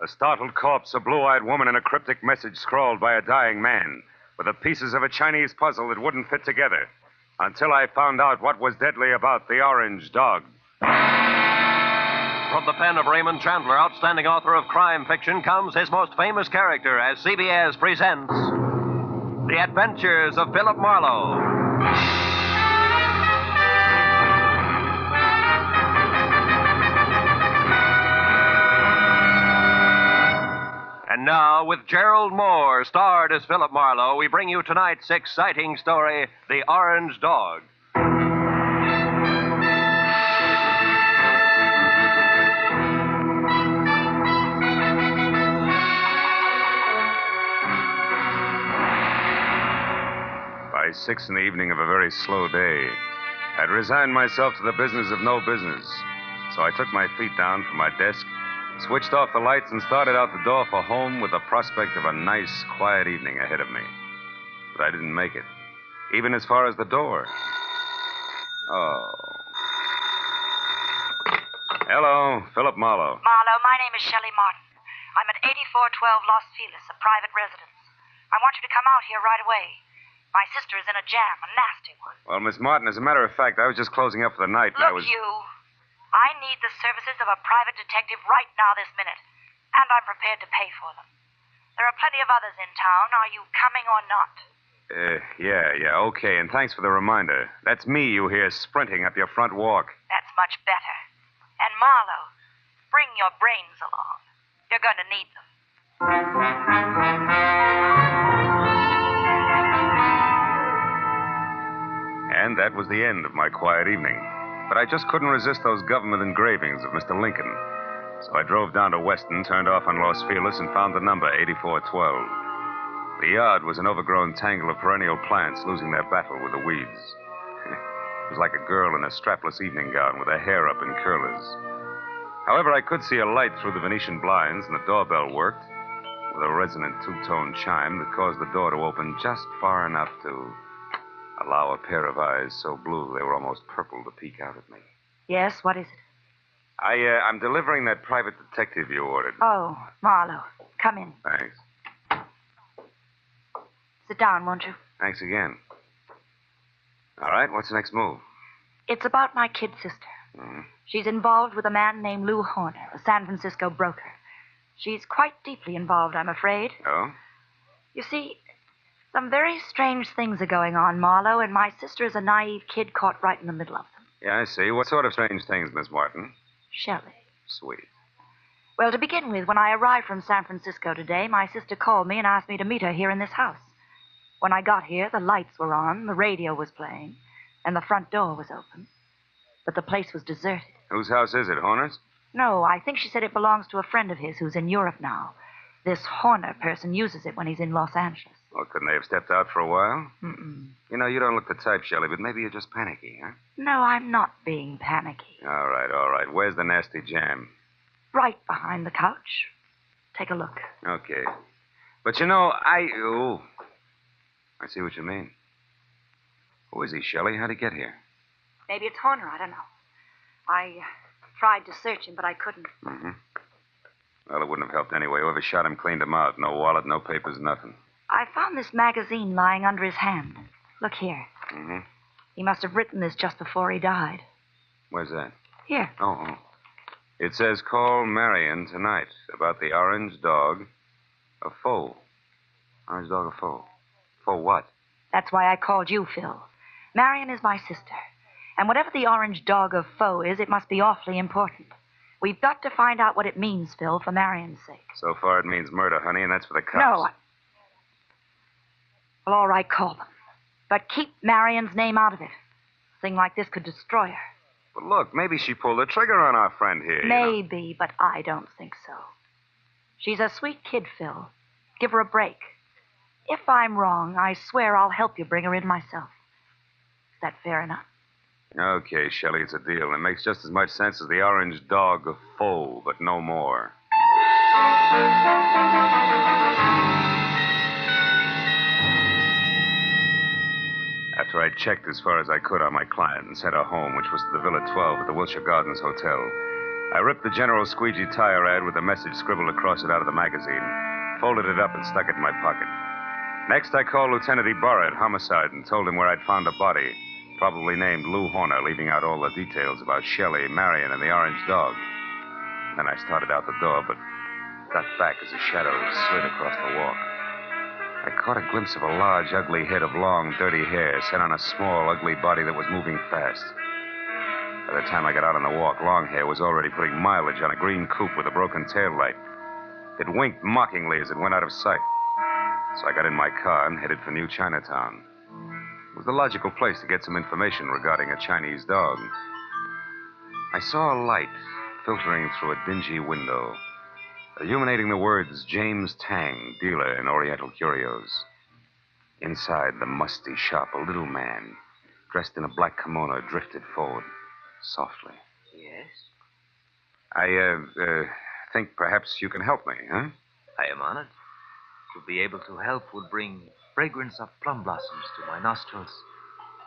A startled corpse, a blue-eyed woman, and a cryptic message scrawled by a dying man, with the pieces of a Chinese puzzle that wouldn't fit together, until I found out what was deadly about the orange dog. From the pen of Raymond Chandler, outstanding author of crime fiction, comes his most famous character as CBS presents The Adventures of Philip Marlowe. And now, with Gerald Moore, starred as Philip Marlowe, we bring you tonight's exciting story, The Orange Dog. By 6 in the evening of a very slow day, I'd resigned myself to the business of no business. So I took my feet down from my desk, switched off the lights, and started out the door for home with the prospect of a nice, quiet evening ahead of me. But I didn't make it, even as far as the door. Oh. Hello, Philip Marlowe. Marlowe, my name is Shelley Martin. I'm at 8412 Los Feliz, a private residence. I want you to come out here right away. My sister is in a jam, a nasty one. Well, Miss Martin, as a matter of fact, I was just closing up for the night. Look, I need the services of a private detective right now this minute, and I'm prepared to pay for them. There are plenty of others in town. Are you coming or not? Yeah, okay, and thanks for the reminder. That's me you hear sprinting up your front walk. That's much better. And Marlowe, bring your brains along. You're going to need them. And that was the end of my quiet evening. But I just couldn't resist those government engravings of Mr. Lincoln. So I drove down to Weston, turned off on Los Feliz, and found the number 8412. The yard was an overgrown tangle of perennial plants losing their battle with the weeds. It was like a girl in a strapless evening gown with her hair up in curlers. However, I could see a light through the Venetian blinds, and the doorbell worked with a resonant two-tone chime that caused the door to open just far enough to allow a pair of eyes so blue they were almost purple to peek out at me. Yes, what is it? I'm delivering that private detective you ordered. Oh, Marlowe, come in. Thanks. Sit down, won't you? Thanks again. All right, what's the next move? It's about my kid sister. Mm-hmm. She's involved with a man named Lou Horner, a San Francisco broker. She's quite deeply involved, I'm afraid. Oh? You see, some very strange things are going on, Marlowe, and my sister is a naive kid caught right in the middle of them. Yeah, I see. What sort of strange things, Miss Martin? Shelley. Sweet. Well, to begin with, when I arrived from San Francisco today, my sister called me and asked me to meet her here in this house. When I got here, the lights were on, the radio was playing, and the front door was open. But the place was deserted. Whose house is it, Horner's? No, I think she said it belongs to a friend of his who's in Europe now. This Horner person uses it when he's in Los Angeles. Well, couldn't they have stepped out for a while? Mm-mm. You know, you don't look the type, Shelley, but maybe you're just panicky, huh? No, I'm not being panicky. All right. Where's the nasty jam? Right behind the couch. Take a look. Okay. But you know, I see what you mean. Who is he, Shelley? How'd he get here? Maybe it's Horner, I don't know. I tried to search him, but I couldn't. Mm-hmm. Well, it wouldn't have helped anyway. Whoever shot him cleaned him out. No wallet, no papers, nothing. I found this magazine lying under his hand. Look here. Mm-hmm. He must have written this just before he died. Where's that? Here. Oh. It says, call Marion tonight about the orange dog, a foe. Orange dog, a foe. For what? That's why I called you, Phil. Marion is my sister. And whatever the orange dog of foe is, it must be awfully important. We've got to find out what it means, Phil, for Marion's sake. So far it means murder, honey, and that's for the cops. No. Well, all right, call them. But keep Marion's name out of it. A thing like this could destroy her. But look, maybe she pulled the trigger on our friend here. Maybe, but I don't think so. She's a sweet kid, Phil. Give her a break. If I'm wrong, I swear I'll help you bring her in myself. Is that fair enough? Okay, Shelley, it's a deal. It makes just as much sense as the orange dog of foe, but no more. After I'd checked as far as I could on my client and sent her home, which was to the Villa 12 at the Wilshire Gardens Hotel, I ripped the General Squeegee tire ad with the message scribbled across it out of the magazine, folded it up, and stuck it in my pocket. Next, I called Lieutenant Ibarra at Homicide and told him where I'd found a body, probably named Lou Horner, leaving out all the details about Shelley, Marion, and the orange dog. Then I started out the door, but got back as a shadow slid across the walk. I caught a glimpse of a large, ugly head of long, dirty hair set on a small, ugly body that was moving fast. By the time I got out on the walk, Longhair was already putting mileage on a green coupe with a broken taillight. It winked mockingly as it went out of sight. So I got in my car and headed for New Chinatown. It was the logical place to get some information regarding a Chinese dog. I saw a light filtering through a dingy window, illuminating the words James Tang, dealer in Oriental curios. Inside the musty shop, a little man, dressed in a black kimono, drifted forward, softly. Yes? I think perhaps you can help me, huh? I am honored. To be able to help would bring fragrance of plum blossoms to my nostrils,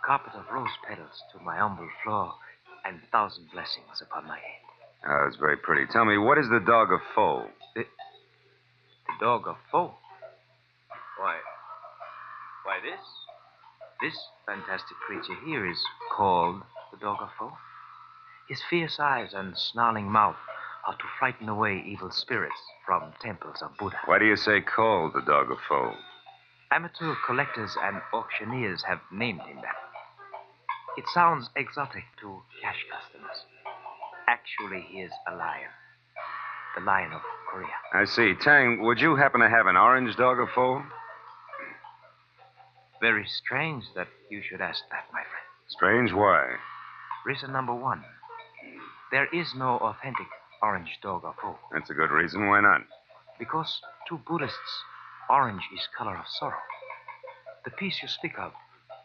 carpet of rose petals to my humble floor, and 1,000 blessings upon my head. Oh, that's very pretty. Tell me, what is the dog of foe? The dog of foe? Why, this? This fantastic creature here is called the dog of foe. His fierce eyes and snarling mouth are to frighten away evil spirits from temples of Buddha. Why do you say called the dog of foe? Amateur collectors and auctioneers have named him that. It sounds exotic to cash customers. Actually, he is a lion. The lion of Korea. I see. Tang, would you happen to have an orange dog of foe? Very strange that you should ask that, my friend. Strange? Why? Reason number one. There is no authentic orange dog of foe. That's a good reason. Why not? Because to Buddhists, orange is color of sorrow. The piece you speak of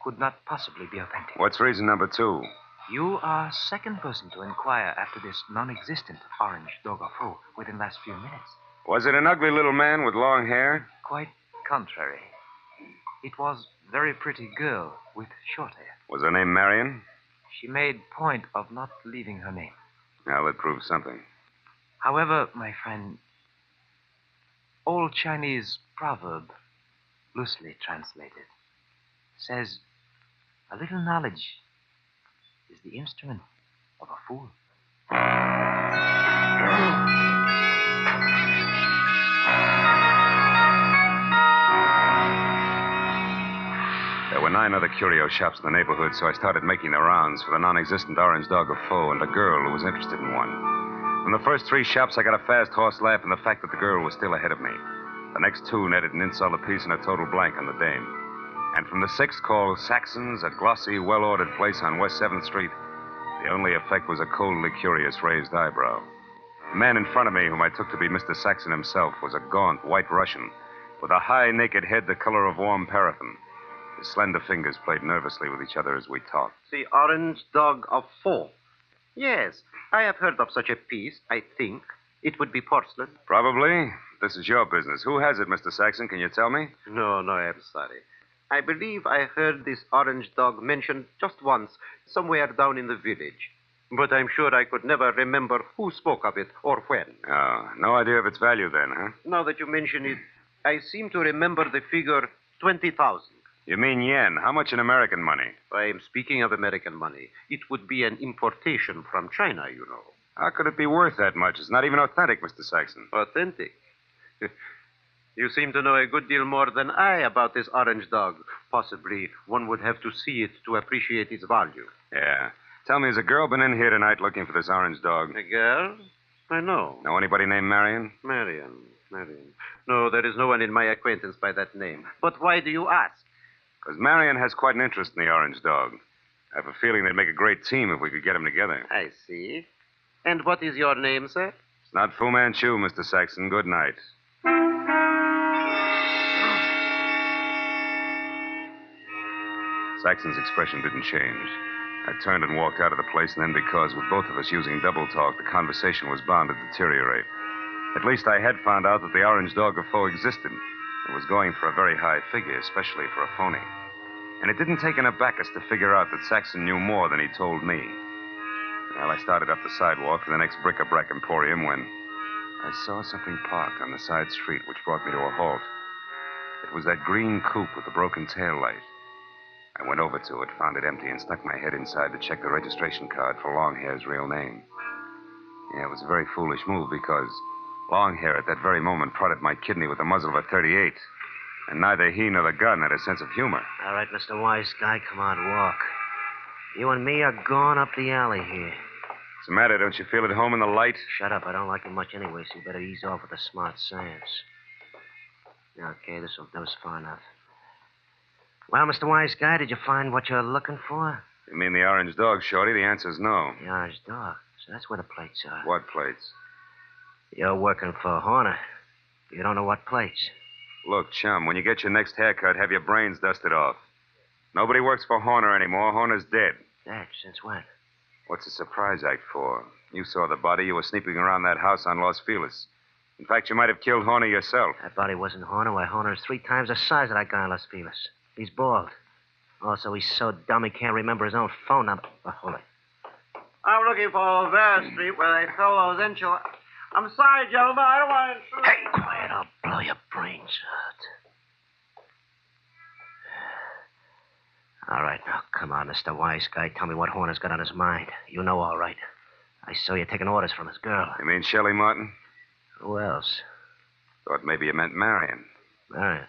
could not possibly be authentic. What's reason number two? You are second person to inquire after this non-existent orange dog of foe within the last few minutes. Was it an ugly little man with long hair? Quite contrary. It was a very pretty girl with short hair. Was her name Marion? She made point of not leaving her name. Well, that proves something. However, my friend, old Chinese proverb, loosely translated, says a little knowledge is the instrument of a fool. There were 9 other curio shops in the neighborhood, so I started making the rounds for the non-existent orange dog of foe and a girl who was interested in one. From the first 3 shops, I got a fast horse laugh and the fact that the girl was still ahead of me. The next 2 netted an insult apiece and a total blank on the dame. And from the 6th, called Saxon's, a glossy, well-ordered place on West 7th Street, the only effect was a coldly curious raised eyebrow. The man in front of me, whom I took to be Mr. Saxon himself, was a gaunt white Russian with a high, naked head the color of warm paraffin. His slender fingers played nervously with each other as we talked. The orange dog of foe. Yes, I have heard of such a piece, I think. It would be porcelain. Probably. This is your business. Who has it, Mr. Saxon? Can you tell me? No, I'm sorry. I believe I heard this orange dog mentioned just once, somewhere down in the village. But I'm sure I could never remember who spoke of it or when. Oh, no idea of its value then, huh? Now that you mention it, I seem to remember the figure 20,000. You mean yen? How much in American money? I am speaking of American money. It would be an importation from China, you know. How could it be worth that much? It's not even authentic, Mr. Saxon. Authentic? You seem to know a good deal more than I about this orange dog. Possibly one would have to see it to appreciate its value. Yeah. Tell me, has a girl been in here tonight looking for this orange dog? A girl? I know. Know anybody named Marion? Marion. No, there is no one in my acquaintance by that name. But why do you ask? Because Marion has quite an interest in the orange dog. I have a feeling they'd make a great team if we could get them together. I see. And what is your name, sir? It's not Fu Manchu, Mr. Saxon. Good night. Saxon's expression didn't change. I turned and walked out of the place, and then because, with both of us using double talk, the conversation was bound to deteriorate. At least I had found out that the orange dog of foe existed. It was going for a very high figure, especially for a phony. And it didn't take an abacus to figure out that Saxon knew more than he told me. Well, I started up the sidewalk to the next bric-a-brac emporium when I saw something parked on the side street, which brought me to a halt. It was that green coupe with the broken tail light. I went over to it, found it empty, and stuck my head inside to check the registration card for Longhair's real name. Yeah, it was a very foolish move because Longhair at that very moment prodded my kidney with the muzzle of a .38. And neither he nor the gun had a sense of humor. All right, Mr. Wise Guy, come on, walk. You and me are going up the alley here. What's the matter? Don't you feel at home in the light? Shut up. I don't like him much anyway, so you better ease off with the smart sayings. Okay, this'll do us far enough. Well, Mr. Wise Guy, did you find what you're looking for? You mean the orange dog, Shorty? The answer's no. The orange dog. So that's where the plates are. What plates? You're working for Horner. You don't know what plates. Look, chum, when you get your next haircut, have your brains dusted off. Nobody works for Horner anymore. Horner's dead. Dead? Since when? What's the surprise act for? You saw the body. You were sneaking around that house on Los Feliz. In fact, you might have killed Horner yourself. That body wasn't Horner. Why, Horner is 3 times the size of that guy in Los Feliz. He's bald. Also, he's so dumb he can't remember his own phone number. Oh, hold it. I'm looking for Olvera Street where they sell those enchiladas. I'm sorry, gentlemen. I don't want to intrude. Hey, quiet. I'll blow your brains out. All right, now, come on, Mr. Wise Guy. Tell me what Horner's got on his mind. You know all right. I saw you taking orders from his girl. You mean Shelley Martin? Who else? Thought maybe you meant Marion. Marion?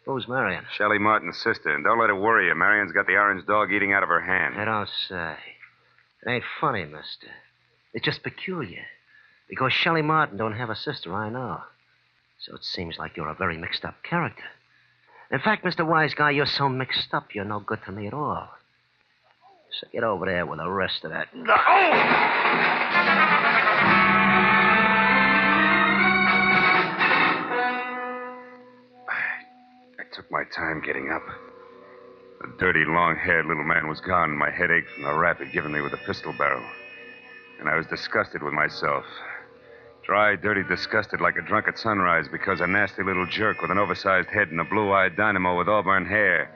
Who's Marion? Shelley Martin's sister. And don't let it worry you. Marion's got the orange dog eating out of her hand. I don't say. It ain't funny, mister. It's just peculiar. Because Shelley Martin don't have a sister, I know. So it seems like you're a very mixed-up character. In fact, Mr. Wise Guy, you're so mixed up, you're no good to me at all. So get over there with the rest of that. I took my time getting up. The dirty, long-haired little man was gone, and my head ached from the rap he'd given me with the pistol barrel. And I was disgusted with myself. Dry, dirty, disgusted like a drunk at sunrise because a nasty little jerk with an oversized head and a blue-eyed dynamo with auburn hair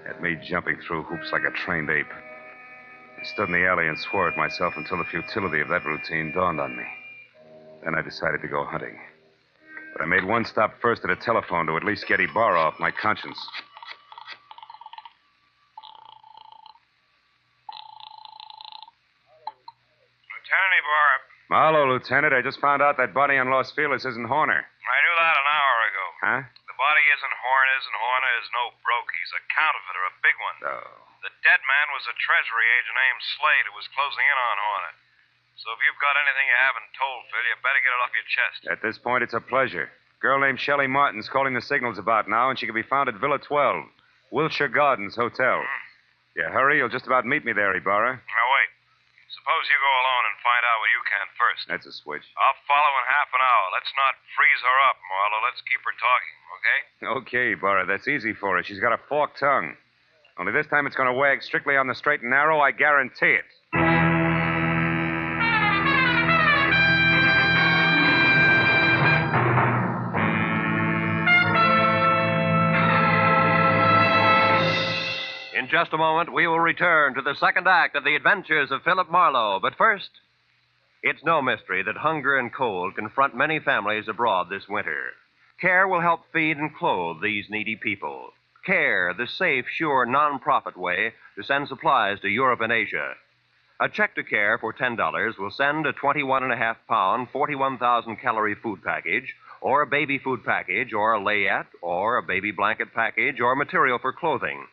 had me jumping through hoops like a trained ape. I stood in the alley and swore at myself until the futility of that routine dawned on me. Then I decided to go hunting. But I made one stop first at a telephone to at least get Ibarra off my conscience. Lieutenant Ibarra. Marlowe, Lieutenant. I just found out that body on Los Feliz isn't Horner. I knew that an hour ago. Huh? The body isn't Horner's, and Horner is no broke. He's a counterfeiter, a big one. Oh. The dead man was a treasury agent named Slade who was closing in on Horner. So if you've got anything you haven't told, Phil, you better get it off your chest. At this point, it's a pleasure. Girl named Shelley Martin's calling the signals about now, and she can be found at Villa 12, Wilshire Gardens Hotel. Yeah, hurry. You'll just about meet me there, Ibarra. Now, wait. Suppose you go alone and find out what you can first. That's a switch. I'll follow in half an hour. Let's not freeze her up, Marlowe. Let's keep her talking, okay? Okay, Ibarra. That's easy for her. She's got a forked tongue. Only this time it's going to wag strictly on the straight and narrow, I guarantee it. In just a moment, we will return to the second act of the adventures of Philip Marlowe. But first, it's no mystery that hunger and cold confront many families abroad this winter. CARE will help feed and clothe these needy people. CARE, the safe, sure, non-profit way to send supplies to Europe and Asia. A check to CARE for $10 will send a 21.5-pound, 41,000-calorie food package, or a baby food package, or a layette, or a baby blanket package, or material for clothing.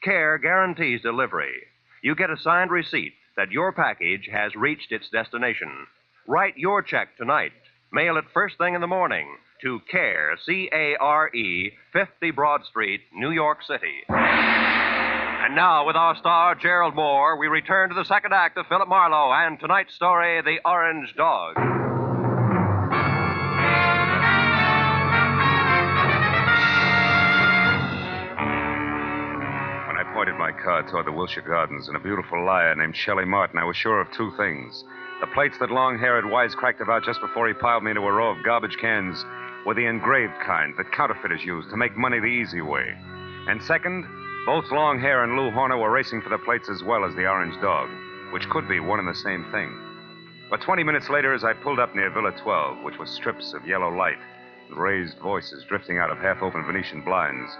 CARE guarantees delivery. You get a signed receipt that your package has reached its destination. Write your check tonight. Mail it first thing in the morning to CARE, C-A-R-E, 50 Broad Street, New York City. And now, with our star, Gerald Moore, we return to the second act of Philip Marlowe and tonight's story, The Orange Dog. Pointed my car toward the Wilshire Gardens, and a beautiful liar named Shelley Martin, I was sure of two things. The plates that Longhair had wisecracked about just before he piled me into a row of garbage cans were the engraved kind that counterfeiters use to make money the easy way. And second, both Longhair and Lou Horner were racing for the plates as well as the orange dog. which could be one and the same thing. But 20 minutes later, as I pulled up near Villa 12, which was strips of yellow light and raised voices drifting out of half-open Venetian blinds,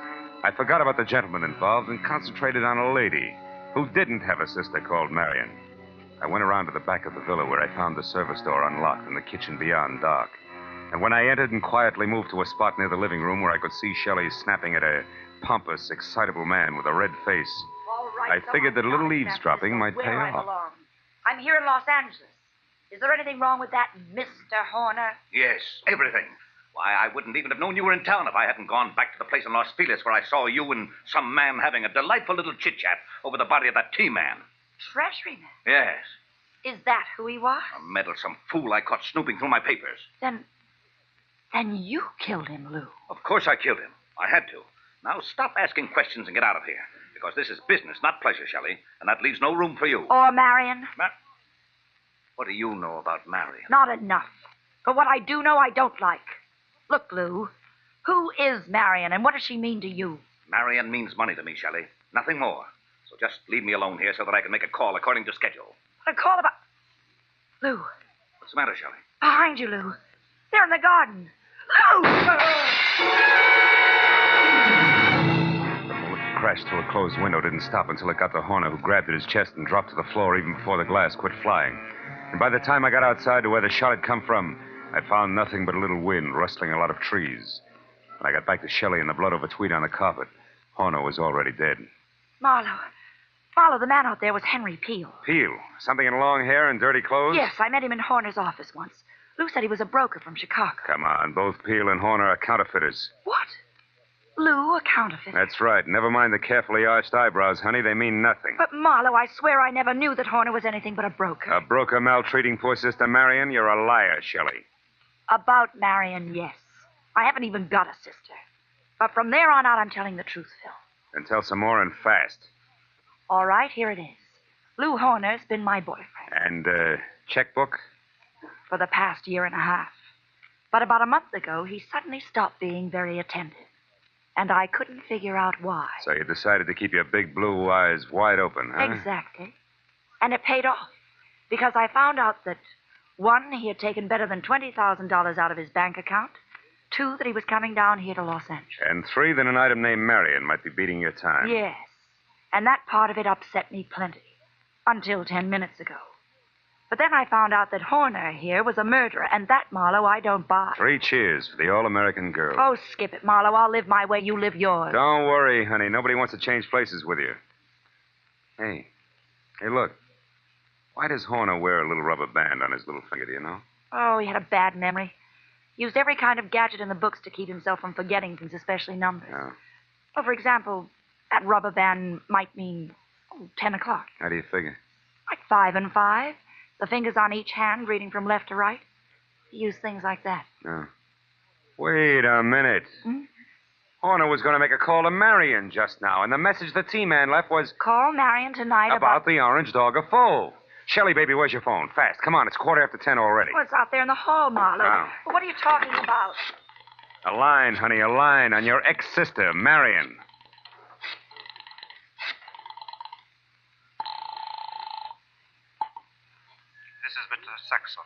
I forgot about the gentleman involved and concentrated on a lady who didn't have a sister called Marion. I went around to the back of the villa where I found the service door unlocked and the kitchen beyond dark. And when I entered and quietly moved to a spot near the living room where I could see Shelley snapping at a pompous, excitable man with a red face, All right, I figured that a little I'm eavesdropping might pay where I off. belong. I'm here in Los Angeles. Is there anything wrong with that, Mr. Horner? Yes, everything. Why, I wouldn't even have known you were in town if I hadn't gone back to the place in Los Feliz where I saw you and some man having a delightful little chit-chat over the body of that T-man. Treasuryman? Yes. Is that who he was? A meddlesome fool I caught snooping through my papers. Then you killed him, Lou. Of course I killed him. I had to. Now stop asking questions and get out of here. Because this is business, not pleasure, Shelley. And that leaves no room for you. Or Marion? What do you know about Marion? Not enough. But what I do know, I don't like. Look, Lou, who is Marion and what does she mean to you? Marion means money to me, Shelley. Nothing more. So just leave me alone here so that I can make a call according to schedule. A call about... Lou. What's the matter, Shelley? Behind you, Lou. They're in the garden. Lou! The bullet crashed through a closed window, didn't stop until it got to Horner, who grabbed at his chest and dropped to the floor even before the glass quit flying. And by the time I got outside to where the shot had come from, I found nothing but a little wind rustling a lot of trees. When I got back to Shelley and the blood over tweed on the carpet, Horner was already dead. Marlowe, the man out there was Henry Peel. Peel? Something in long hair and dirty clothes? Yes, I met him in Horner's office once. Lou said he was a broker from Chicago. Come on, both Peel and Horner are counterfeiters. What? Lou, a counterfeit? That's right. Never mind the carefully arched eyebrows, honey. They mean nothing. But, Marlowe, I swear I never knew that Horner was anything but a broker. A broker maltreating poor sister Marion? You're a liar, Shelley. About Marion, yes. I haven't even got a sister. But from there on out, I'm telling the truth, Phil. Then tell some more and fast. All right, here it is. Lou Horner's been my boyfriend. And, checkbook? For the past year and a half. But about a month ago, he suddenly stopped being very attentive. And I couldn't figure out why. So you decided to keep your big blue eyes wide open, huh? Exactly. And it paid off. Because I found out that, 1, he had taken better than $20,000 out of his bank account. 2, that he was coming down here to Los Angeles. And 3, that an item named Marion might be beating your time. Yes. And that part of it upset me plenty. Until 10 minutes ago. But then I found out that Horner here was a murderer, and that, Marlowe, I don't buy. 3 cheers for the all-American girl. Oh, skip it, Marlowe. I'll live my way, you live yours. Don't worry, honey. Nobody wants to change places with you. Hey, look. Why does Horner wear a little rubber band on his little finger, do you know? Oh, he had a bad memory. Used every kind of gadget in the books to keep himself from forgetting things, especially numbers. Yeah. Well, for example, that rubber band might mean 10 o'clock. How do you figure? Like 5 and 5. The fingers on each hand, reading from left to right. He used things like that. Oh. Wait a minute. Hmm? Horner was going to make a call to Marion just now, and the message the T-man left was... Call Marion tonight about the orange dog of foe. Shelley, baby, where's your phone? Fast. Come on, it's 10:15 already. Well, it's out there in the hall, Marlowe. Oh. Well, what are you talking about? A line, honey, a line on your ex-sister, Marion. This is Mr. Saxon.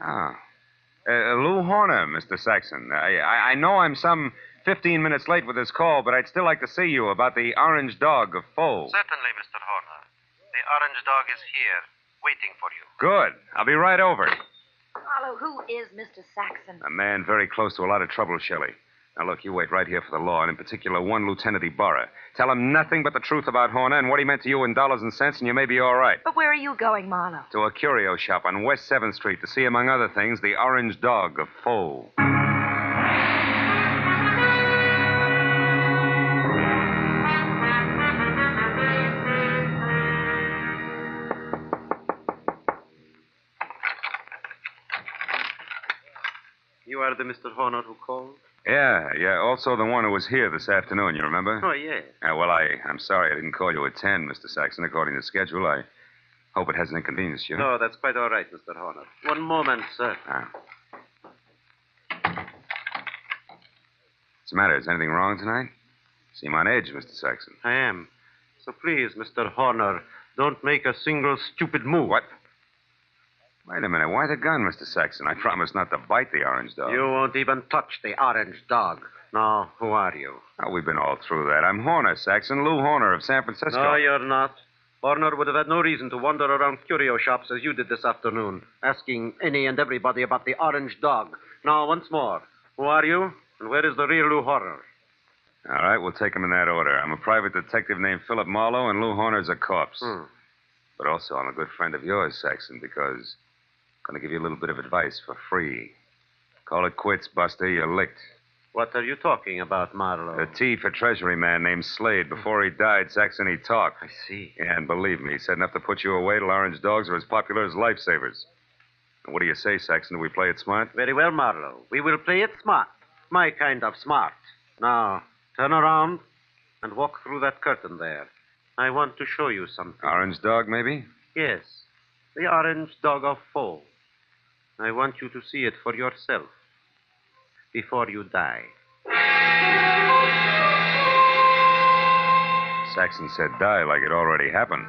Ah. Lou Horner, Mr. Saxon. I know I'm some 15 minutes late with this call, but I'd still like to see you about the orange dog of foe. Certainly, Mr. Horner. The orange dog is here, waiting for you. Good. I'll be right over. Marlowe, who is Mr. Saxon? A man very close to a lot of trouble, Shelley. Now, look, you wait right here for the law, and in particular, one Lieutenant Ibarra. Tell him nothing but the truth about Horner and what he meant to you in dollars and cents, and you may be all right. But where are you going, Marlowe? To a curio shop on West 7th Street to see, among other things, the orange dog of foe. You are the Mr. Horner who called? Yeah. Also the one who was here this afternoon, you remember? Oh, yeah. Well, I'm sorry I didn't call you at 10, Mr. Saxon, according to schedule. I hope it hasn't inconvenienced you. No, that's quite all right, Mr. Horner. One moment, sir. Ah. What's the matter? Is anything wrong tonight? Seem on edge, Mr. Saxon. I am. So please, Mr. Horner, Don't make a single stupid move. What? Wait a minute. Why the gun, Mr. Saxon? I promised not to bite the orange dog. You won't even touch the orange dog. Now, who are you? Oh, we've been all through that. I'm Horner, Saxon. Lou Horner of San Francisco. No, you're not. Horner would have had no reason to wander around curio shops as you did this afternoon, asking any and everybody about the orange dog. Now, once more, who are you, and where is the real Lou Horner? All right, we'll take them in that order. I'm a private detective named Philip Marlowe, and Lou Horner's a corpse. But also, I'm a good friend of yours, Saxon, because I'm going to give you a little bit of advice for free. Call it quits, Buster. You're licked. What are you talking about, Marlowe? A T for Treasury man named Slade. Before he died, Saxon, he talked. I see. Yeah, and believe me, he said enough to put you away till orange dogs are as popular as lifesavers. And what do you say, Saxon? Do we play it smart? Very well, Marlowe. We will play it smart. My kind of smart. Now, turn around and walk through that curtain there. I want to show you something. Orange dog, maybe? Yes, the orange dog of Foe. I want you to see it for yourself before you die. Saxon said die like it already happened.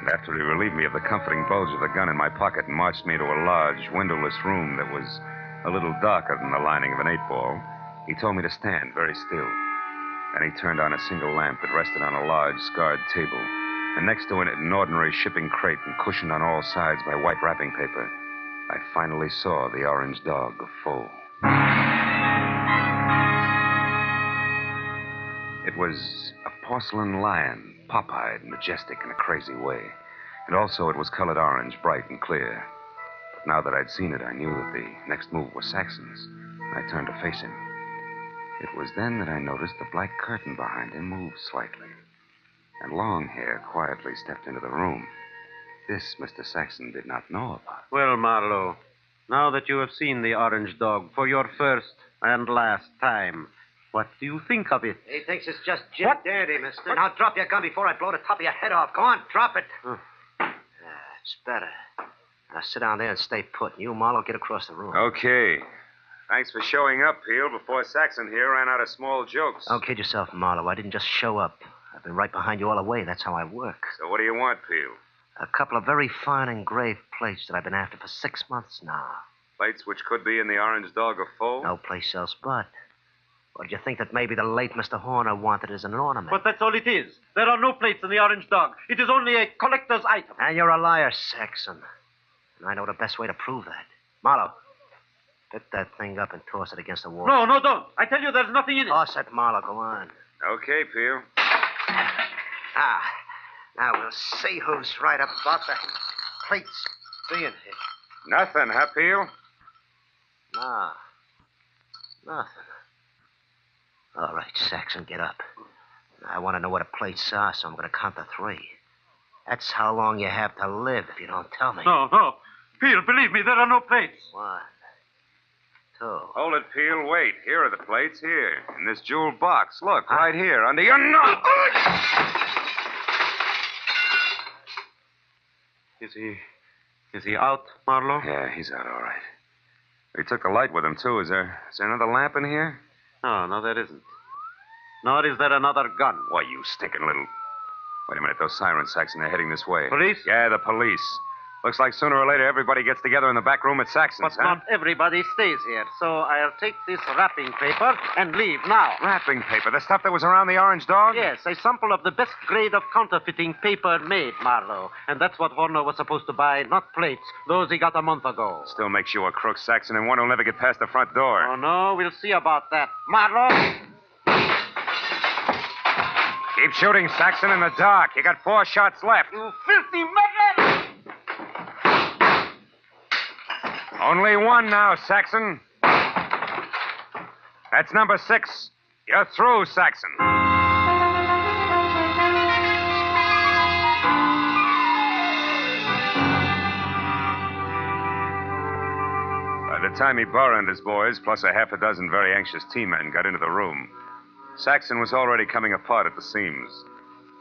And after he relieved me of the comforting bulge of the gun in my pocket and marched me to a large, windowless room that was a little darker than the lining of an 8-ball, he told me to stand very still. Then he turned on a single lamp that rested on a large, scarred table, and next to it an ordinary shipping crate and cushioned on all sides by white wrapping paper. I finally saw the orange dog of Foe. It was a porcelain lion, pop-eyed, majestic in a crazy way. And also it was colored orange, bright and clear. But now that I'd seen it, I knew that the next move was Saxon's. I turned to face him. It was then that I noticed the black curtain behind him moved slightly. And Longhair quietly stepped into the room. This Mr. Saxon did not know about. Well, Marlowe, now that you have seen the orange dog for your first and last time, what do you think of it? He thinks it's just Jim Dandy, mister. Now drop your gun before I blow the top of your head off. Go on, drop it. It's better. Now sit down there and stay put. You, Marlowe, get across the room. Okay. Thanks for showing up, Peel, before Saxon here ran out of small jokes. Don't kid yourself, Marlowe. I didn't just show up. I've been right behind you all the way. That's how I work. So what do you want, Peel? A couple of very fine engraved plates that I've been after for 6 months now. Plates which could be in the orange dog of Foe? No place else but. Or did you think that maybe the late Mr. Horner wanted as an ornament? But that's all it is. There are no plates in the orange dog. It is only a collector's item. And you're a liar, Saxon. And I know the best way to prove that. Marlowe, pick that thing up and toss it against the wall. No, don't. I tell you, there's nothing in it. Toss it, Marlowe. Go on. Okay, Peel. Now we'll see who's right about the plates being hit. Nothing, huh, Peel? No. Nothing. All right, Saxon, get up. I want to know where the plates are, so I'm going to count to 3. That's how long you have to live if you don't tell me. No. Peel, believe me, there are no plates. 1, 2. Hold it, Peel. Wait. Here are the plates. Here. In this jeweled box. Look, right here, under your nose. Is he out, Marlowe? Yeah, he's out all right. He took the light with him, too. Is there another lamp in here? No, there isn't. Nor is there another gun. Why, you stinking little... Wait a minute. Those sirens, Saxon, they're heading this way. Police? Yeah, the police. Looks like sooner or later everybody gets together in the back room at Saxon's, But not everybody stays here, so I'll take this wrapping paper and leave now. Wrapping paper? The stuff that was around the orange dog? Yes, a sample of the best grade of counterfeiting paper made, Marlowe. And that's what Horner was supposed to buy, not plates. Those he got a month ago. Still makes you a crook, Saxon, and one who'll never get past the front door. Oh, no, we'll see about that. Marlowe! Keep shooting, Saxon, in the dark. You got 4 shots left. You filthy murderer! Only 1 now, Saxon. That's number 6. You're through, Saxon. By the time Ibarra and his boys, plus a half a dozen very anxious T-men, got into the room, Saxon was already coming apart at the seams.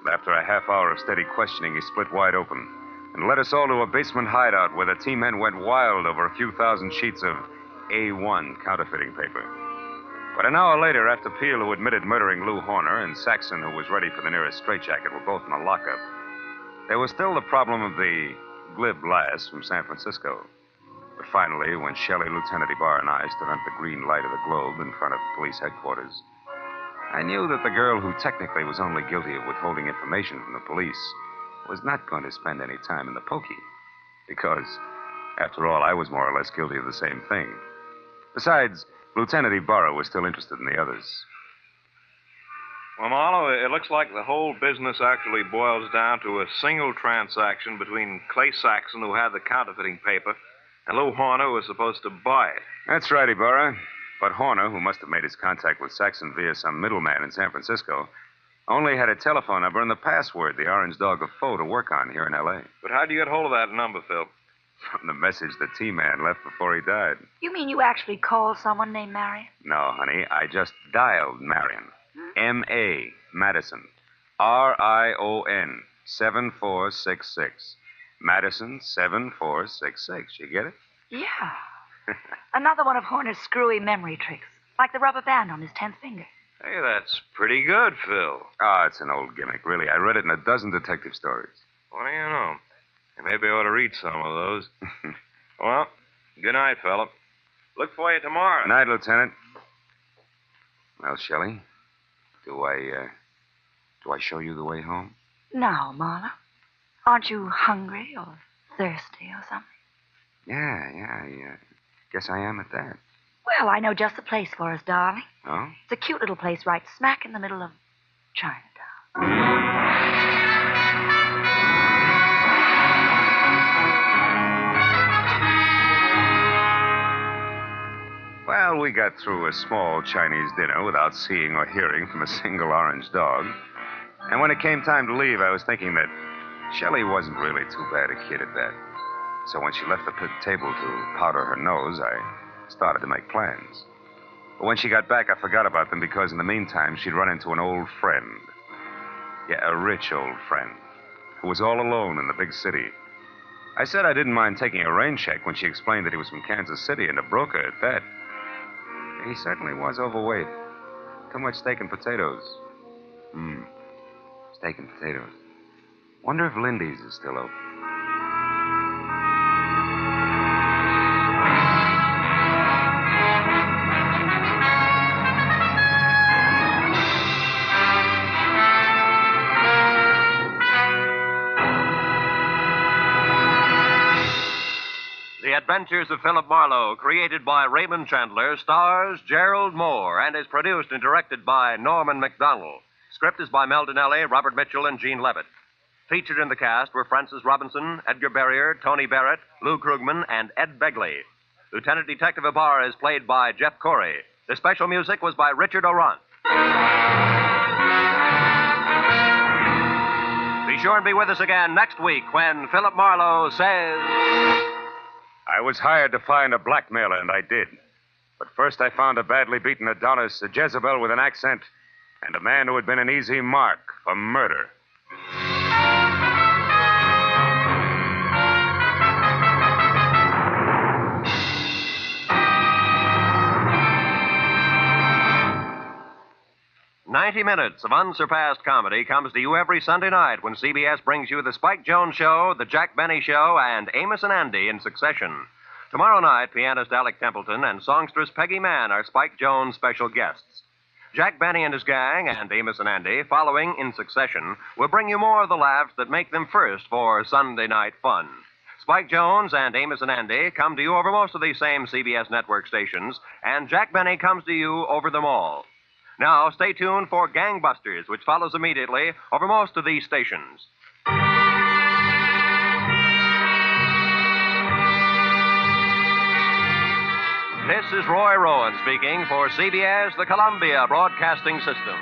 But after a half hour of steady questioning, he split wide open and led us all to a basement hideout where the T-men went wild over a few thousand sheets of A1 counterfeiting paper. But an hour later, after Peel, who admitted murdering Lou Horner, and Saxon, who was ready for the nearest straitjacket, were both in the lockup, There was still the problem of the glib lass from San Francisco. But finally, when Shelley, Lieutenant Ibarra, and I stood under the green light of the globe in front of police headquarters, I knew that the girl who technically was only guilty of withholding information from the police was not going to spend any time in the pokey. Because, after all, I was more or less guilty of the same thing. Besides, Lieutenant Ibarra was still interested in the others. Well, Marlowe, it looks like the whole business actually boils down to a single transaction between Clay Saxon, who had the counterfeiting paper, and Lou Horner, who was supposed to buy it. That's right, Ibarra. But Horner, who must have made his contact with Saxon via some middleman in San Francisco, only had a telephone number and the password, the Orange Dog of Foe, to work on here in L.A. But how'd you get hold of that number, Phil? From the message the T-Man left before he died. You mean you actually called someone named Marion? No, honey, I just dialed Marion. M.A. Madison. R-I-O-N. 7466. Madison 7466. You get it? Yeah. Another one of Horner's screwy memory tricks, like the rubber band on his 10th finger. Hey, that's pretty good, Phil. Oh, it's an old gimmick, really. I read it in a dozen detective stories. What do you know? Maybe I ought to read some of those. Well, good night, fella. Look for you tomorrow. Good night, Lieutenant. Well, Shelley, do I show you the way home? No, Marlowe. Aren't you hungry or thirsty or something? Yeah, I guess I am at that. Well, I know just the place for us, darling. Oh? It's a cute little place right smack in the middle of Chinatown. Well, we got through a small Chinese dinner without seeing or hearing from a single orange dog. And when it came time to leave, I was thinking that Shelley wasn't really too bad a kid at that. So when she left the table to powder her nose, I started to make plans. But when she got back, I forgot about them because in the meantime, she'd run into an old friend. Yeah, a rich old friend who was all alone in the big city. I said I didn't mind taking a rain check when she explained that he was from Kansas City and a broker at that. He certainly was overweight. Too much steak and potatoes. Steak and potatoes. Wonder if Lindy's is still open. The Adventures of Philip Marlowe, created by Raymond Chandler, stars Gerald Moore, and is produced and directed by Norman MacDonald. Script is by Mel Dinelli, Robert Mitchell, and Gene Levitt. Featured in the cast were Francis Robinson, Edgar Barrier, Tony Barrett, Lou Krugman, and Ed Begley. Lieutenant Detective Ibarra is played by Jeff Corey. The special music was by Richard Orant. Be sure and be with us again next week when Philip Marlowe says... I was hired to find a blackmailer, and I did. But first I found a badly beaten Adonis, a Jezebel with an accent, and a man who had been an easy mark for murder. "90 minutes of unsurpassed comedy comes to you every Sunday night when CBS brings you The Spike Jones Show, The Jack Benny Show, and Amos and Andy in succession. Tomorrow night, pianist Alec Templeton and songstress Peggy Mann are Spike Jones' special guests. Jack Benny and his gang, and Amos and Andy, following in succession, will bring you more of the laughs that make them first for Sunday night fun. Spike Jones and Amos and Andy come to you over most of these same CBS network stations, and Jack Benny comes to you over them all. Now, stay tuned for Gangbusters, which follows immediately over most of these stations. This is Roy Rowan speaking for CBS, the Columbia Broadcasting System.